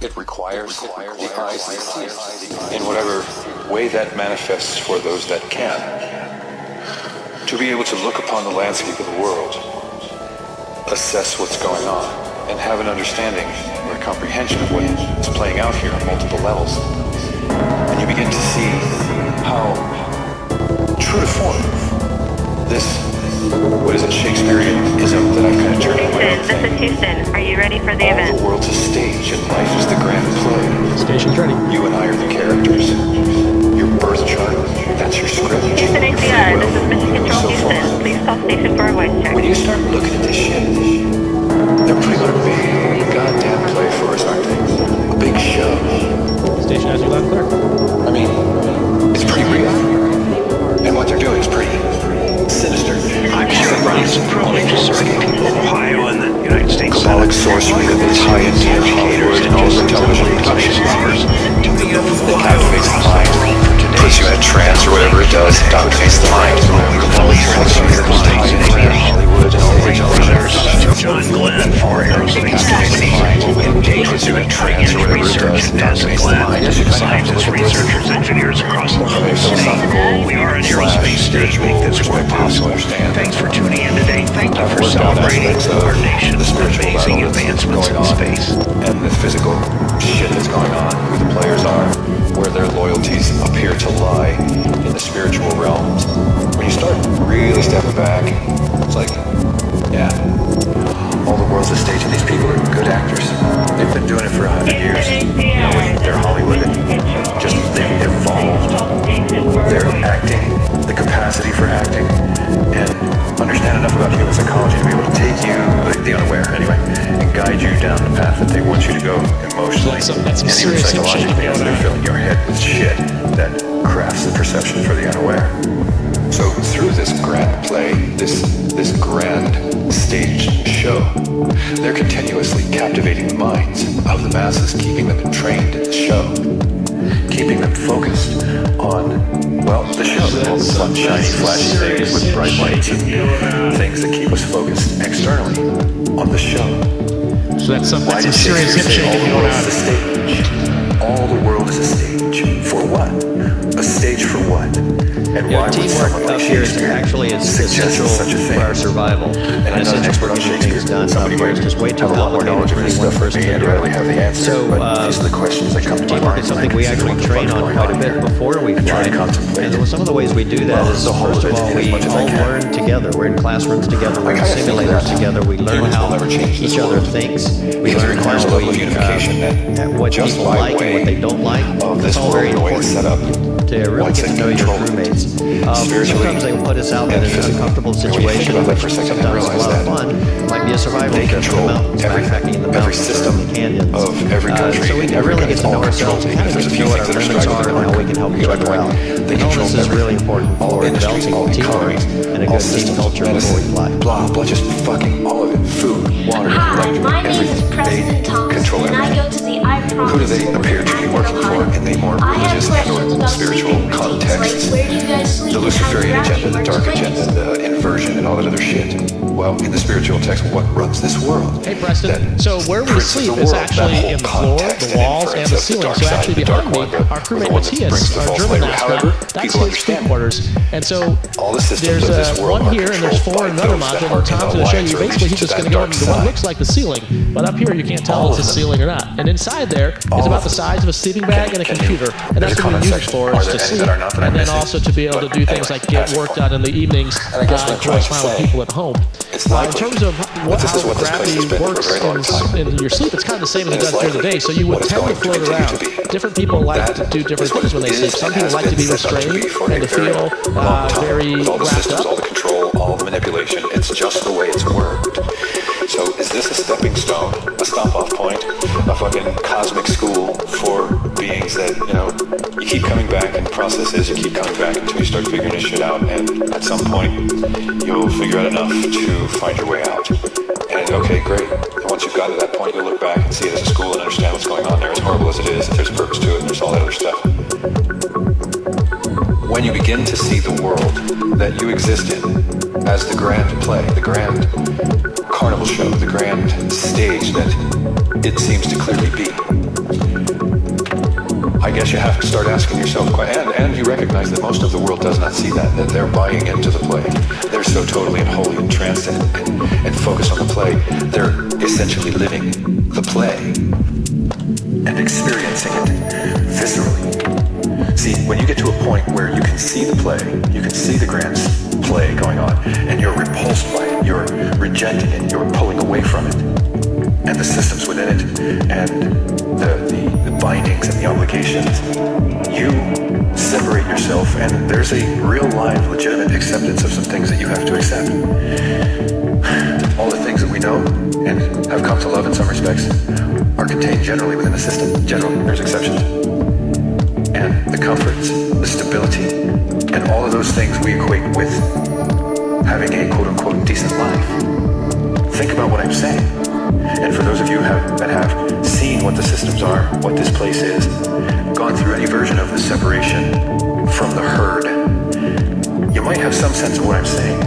It requires the eyes to see it, in whatever way that manifests for those that can. To be able to look upon the landscape of the world, assess what's going on, and have an understanding or a comprehension of what is playing out here on multiple levels. And you begin to see how, true to form, this, what is it, Shakespeareanism that I've kind of turned into my own thing. This is Houston. Are you ready for the event? All the world's a stage and life is the grand play. Station's ready. You and I are the characters. Your birth chart, that's your script. Houston ACI, this is Mission Control Houston. Please call station for a voice check. When you start looking at this shit, they're putting on a big goddamn play for us, aren't they? A big show. Station has you loud and clear. I mean, it's pretty real. And what they're doing is pretty sinister. I'm sure it runs probably to certain people in Ohio and the United States. Symbolic sorcery that they tie into Hollywood and all the television productions. It captivates the mind, puts you in a trance or whatever it does, dominates the mind. Hollywood and all the television. John Glenn for aerospace company engages in training and research as Glenn, scientists, researchers, engineers across the whole city. We are an aerospace state, make this work possible. Thanks for tuning in today. Thank you for celebrating our nation's amazing advancements in space. And the physical shit that's going on, who the players are, where their loyalties appear to lie in the spiritual realms. When you start really stepping back, it's like, yeah, all the world's a stage and these people are good actors. They've been doing it for 100 years, you know, with their Hollywood. Just, they've evolved their acting, the capacity for acting, and understand enough about human psychology to be able to take you, the unaware anyway, and guide you down the path that they want you to go emotionally That's and even serious psychologically, as they're filling your head with shit that crafts the perception for the unaware. So through this grand play, this grand staged show, they're continuously captivating the minds of the masses, keeping them trained in the show, keeping them focused on, well, the show, all the fun, shiny, flashy things with bright lights and things that keep us focused externally on the show. So that's some Why did serious hip Shakespeare say shaking all the going world on. is a stage? All the world is a stage. For what? A stage for what? And why would teamwork someone like up here is Shakespeare actually it's suggest essential such a thing? for our survival. And I'm not an expert on Shakespeare. Somebody Somebody is just way too have a lot more knowledge complicated of for this any stuff one than person me, to and I do. rarely have the answer. So, but these are the questions that come to my Teamwork mind. is something we actually train on quite a bit before we and fly. try to contemplate. And some of the ways we do that is, the whole first of of all, it, as we much as I all can. learn together. We're in classrooms together. We're in kinda think simulators that together. We learn humans how will never change this each other world. thinks. We Because it learn how requires a level of unification that what just people by like and what way they don't like. of That's this all world very and the way it's set important up, to really once get to in know your control, crewmates. spiritually Sometimes they will put us out in and an physically. uncomfortable And when you think situation, about that which for a second, sometimes you is a lot realize of fun. It might be a survival they trip in the control mountains, backpacking in the every mountains, system in the canyons. of every country, So we can every really get to know all ourselves and controlled, kind of even if get there's a to few know what things our that are limits striking are and that how we can help each aren't other out. they And all control this is really important all for industries, developing all teamwork economies, and a all good team systems, culture before we fly. blah, blah, just fucking all of it. Food, water, Hi, electric, my name is everything. They President Thomas, control and I everything. go to the I Promise Who do they School appear in to be Akron, working for Ohio. in the more I have religious questions and about spiritual sleeping routines, contexts? like where do you guys sleep The and how you Luciferian agenda, the where dark to agenda, place? the inversion, and all that other shit. Well, in the spiritual text, what runs this world? Hey Preston, That so where we princes sleep the is world, actually that whole in the floor, context the walls, and inference the of ceiling. dark So side, actually the dark behind me, one, the our crewmate one that brings Matthias, the our false German flavor. astronaut, However, that's people his understand crew quarters. And so all the systems there's of this world one are here and there's controlled four by in another those that module. are And in Tom's going to show alliance you or basically reach he's to just going that to go dark into what side. looks like the ceiling, but up here you can't tell All if it's a of them. ceiling or not. And inside there is All about of the them. size of a sleeping bag and a Can you- computer. And there's that's a what we comment use it section. for, Are is there to any sleep. that are not that I'm And then missing? also to be able to But do things anyway, like get that's work the done in the evenings, And I guess what I'm trying to correspond with say, people at home. it's In likely terms of that this how is what this place gravity has been for a works very long time. in your sleep, it's kind of the same as it And does it's during the likely day. So you would what it's tend to going to float continue around. to be. Different people like That to do different is what things when they it sleep. is Some and people has like to been be set up to restrained be for and a to very feel long time. very With all the wrapped systems, all up. the control, all the manipulation, it's just the way it's worked. So is this a stepping stone, a stomp-off point, a fucking cosmic school for beings that, you know, you keep coming back and processes, you keep coming back until you start figuring this shit out, and at some point, you'll figure out enough to find your way out. And okay, great. And once you've gotten to that point, you'll look back and see it as a school and understand what's going on there, as horrible as it is, that there's purpose to it, and there's all that other stuff. When you begin to see the world that you exist in as the grand play, the grand carnival show, the grand stage that it seems to clearly be, I guess you have to start asking yourself, and you recognize that most of the world does not see that they're buying into the play. They're so totally and wholly entranced and focused on the play. They're essentially living the play and experiencing it viscerally. See, when you get to a point where you can see the play, you can see the grand play going on, and you're repulsed by it, you're rejecting it, you're pulling away from it, and the systems within it, and the bindings and the obligations, you separate yourself, and there's a real, live, legitimate acceptance of some things that you have to accept. All the things that we know and have come to love in some respects are contained generally within the system. Generally, there's exceptions. And the comforts, the stability, and all of those things we equate with having a quote-unquote decent life. Think about what I'm saying. And for those of you that have seen what the systems are, what this place is, gone through any version of the separation from the herd, you might have some sense of what I'm saying.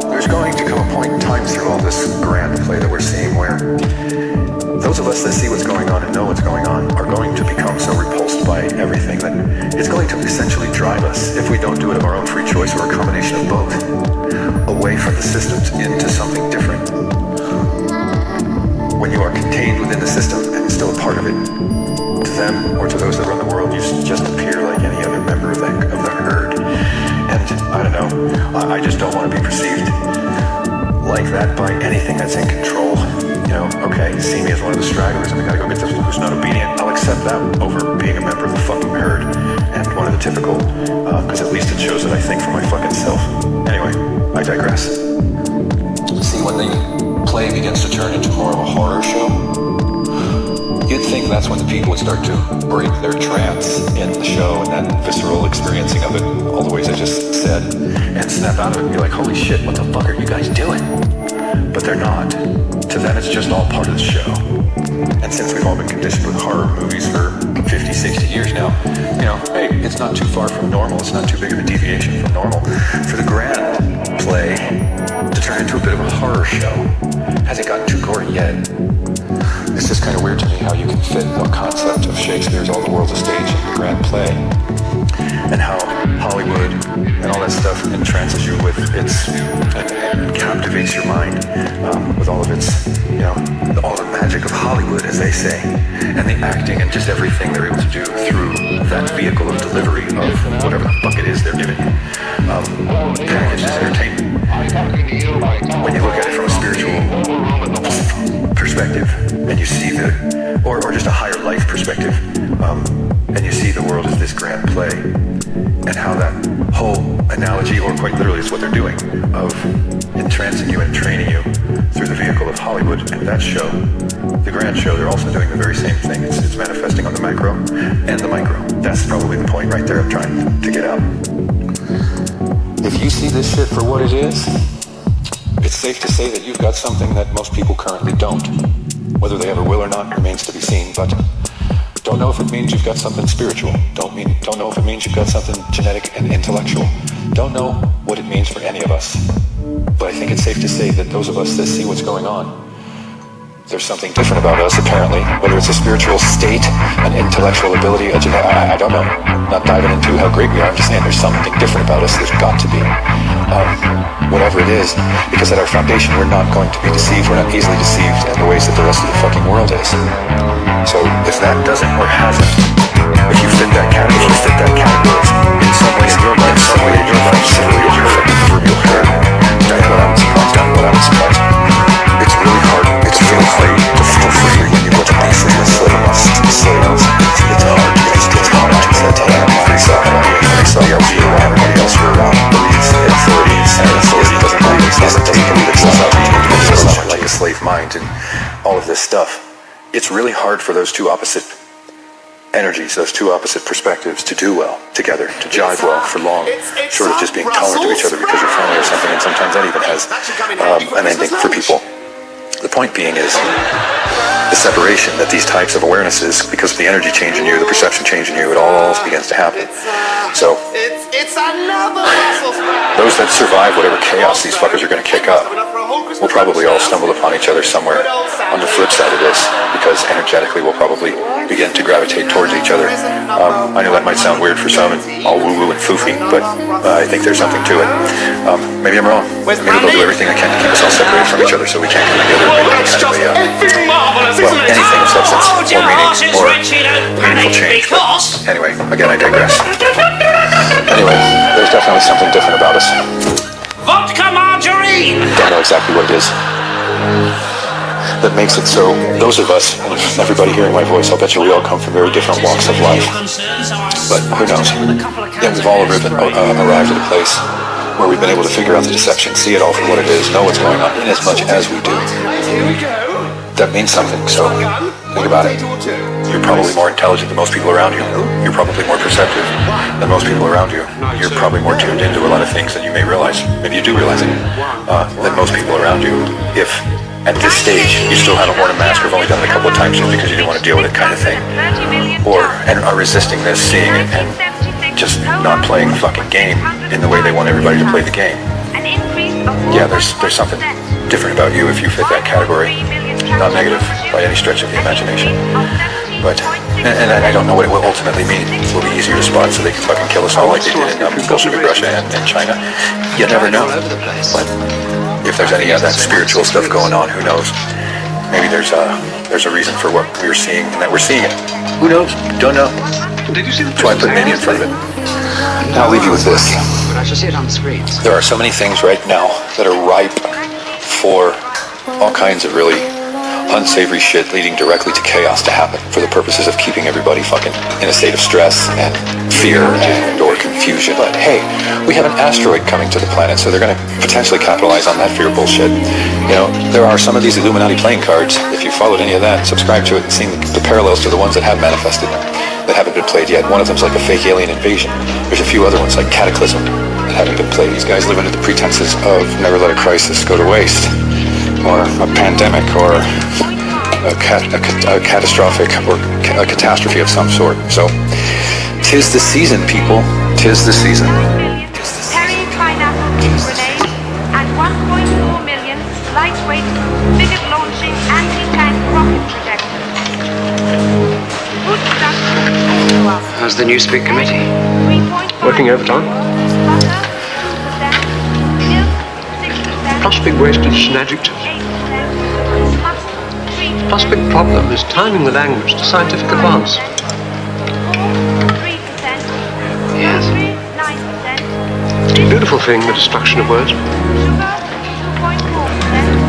There's going to come a point in time through all this grand play that we're seeing where those of us that see what's going on and know what's going on are going to become so repulsed by everything that it's going to essentially drive us, if we don't do it of our own free choice or a combination of both, away from the systems into something different. When you are contained within the system and still a part of it, to them or to those that run the world, you just appear like any other member of the herd. And I don't know, I just don't want to be perceived like that by anything that's in control. You know, okay, see me as one of the stragglers and I gotta go get this who's not obedient. I'll accept that over being a member of the fucking herd and one of the typical, because at least it shows that I think for my fucking self. Anyway, I digress. See, when the play begins to turn into more of a horror show, you'd think that's when the people would start to break their trance in the show and that visceral experiencing of it, all the ways I just said, and snap out of it and be like, holy shit, what the fuck are you guys doing? But they're not. To them, it's just all part of the show. And since we've all been conditioned with horror movies for 50, 60 years now, you know, hey, it's not too far from normal. It's not too big of a deviation from normal. For the grand play to turn into a bit of a horror show, hasn't gotten too gory yet. It's just kind of weird to me how you can fit the concept of Shakespeare's All the World's a Stage in the grand play, and how Hollywood and all that stuff entrances you with its and captivates your mind with all of its, you know, all the magic of Hollywood, as they say, and the acting and just everything they're able to do through that vehicle of delivery of whatever the fuck it is they're giving you. It's just entertainment. When you look at it from a spiritual perspective, and you see or just a higher life perspective, and you see the world as this grand play, and how that whole analogy, or quite literally is what they're doing, of entrancing you and training you through the vehicle of Hollywood and that show, the grand show, they're also doing the very same thing. It's manifesting on the macro and the micro. That's probably the point right there I'm trying to get out. If you see this shit for what it is, it's safe to say that you've got something that most people currently don't. Whether they ever will or not remains to be seen, but don't know if it means you've got something spiritual. Don't know if it means you've got something genetic and intellectual. Don't know what it means for any of us. But I think it's safe to say that those of us that see what's going on, there's something different about us, apparently. Whether it's a spiritual state, an intellectual ability, I don't know. I'm not diving into how great we are. I'm just saying there's something different about us. There's got to be. Whatever it is, because at our foundation, we're not going to be deceived. We're not easily deceived in the ways that the rest of the fucking world is. So if that doesn't or hasn't, if you fit that category, in some way in your life, simply as your fucking proverbial herd, what I'm surprised. It's really hard. It's really hard to feel free when you go to be free with slaves. It's hard. It's hard to be free. You're around everybody else. You're around beliefs, authorities, and authority doesn't take it like a slave mind and all of this stuff. It's really hard for those two opposite energies, those two opposite perspectives to do well together, to jive well for long, short of just being tolerant to each other because you're family or something, and sometimes that even has an ending for people. The point being is the separation that these types of awarenesses, because of the energy change in you, the perception change in you, it all begins to happen. So those that survive whatever chaos these fuckers are going to kick up, we'll probably all stumble upon each other somewhere on the flip side of this, because energetically we'll probably begin to gravitate towards each other. I know that might sound weird for some and all woo-woo and foofy, but I think there's something to it. Maybe I'm wrong. Maybe they'll do everything they can to keep us all separated from each other so we can't come together and make any kind of well, anything of substance or meaning or meaningful change. But anyway, again, I digress. Anyway, there's definitely something different about us. Vodka margarine! Don't know exactly what it is that makes it so. Those of us, and everybody hearing my voice, I'll bet you we all come from very different walks of life. But who knows? Yeah, we've all arrived at a place where we've been able to figure out the deception, see it all for what it is, know what's going on, in as much as we do. That means something, so think about it. You're probably more intelligent than most people around you. You're probably more perceptive than most people around you. You're probably more tuned into a lot of things than you may realize. Maybe you do realize it. Than most people around you. If at this stage you still haven't worn a mask or have only done it a couple of times just because you didn't want to deal with it kind of thing. And are resisting this, seeing it, and just not playing the fucking game in the way they want everybody to play the game. Yeah, there's something different about you if you fit that category. Not negative by any stretch of the imagination. But, and I don't know what it will ultimately mean. It will be easier to spot so they can fucking kill us all like they did in Bolshevik Russia and China. You never know. But if there's any of that spiritual stuff going on, who knows? Maybe there's a reason for what we're seeing and that we're seeing it. Who knows? Don't know. That's why I put maybe in front of it. Now I'll leave you with this. But I shall see it on the screen. There are so many things right now that are ripe for all kinds of really unsavory shit leading directly to chaos to happen for the purposes of keeping everybody fucking in a state of stress and fear and or confusion. But hey, we have an asteroid coming to the planet, so they're going to potentially capitalize on that fear bullshit. You know, there are some of these Illuminati playing cards. If you followed any of that, subscribe to it and seen the parallels to the ones that have manifested that haven't been played yet. One of them's like a fake alien invasion. There's a few other ones like Cataclysm that haven't been played. These guys live under the pretenses of never let a crisis go to waste, or a pandemic, or a catastrophic or a catastrophe of some sort. So, 'tis the season, people. 'Tis the season. Perry pineapple grenade and 1.4 million lightweight frigate launching anti-tank rocket projectors. Food production. How's the Newspeak committee? 3.5 Working overtime? Butter, 2%. Milk, 6%. Plus big wastage and adjectives. 8%. Mustard, 3%. Plus big problem is timing the language to scientific advance. 3%. Yes. 9%. Beautiful thing, the destruction of words. Sugar, 2.4%.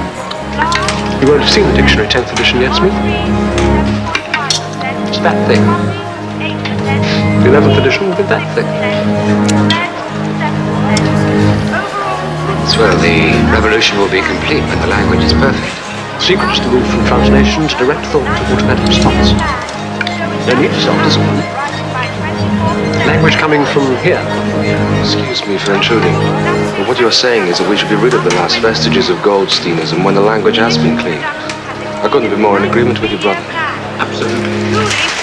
Flour, You won't have seen the dictionary 10th edition yet, Smith. 7.5%. It's that thing. Coffee, 8%. The 11th edition will be that thing. Well, the revolution will be complete when the language is perfect. The secret is to move from translation to direct thought to automatic response. No need to self-discipline. Language coming from here. Excuse me for intruding. But what you're saying is that we should be rid of the last vestiges of Goldsteinism when the language has been cleaned. I couldn't be more in agreement with you, brother. Absolutely.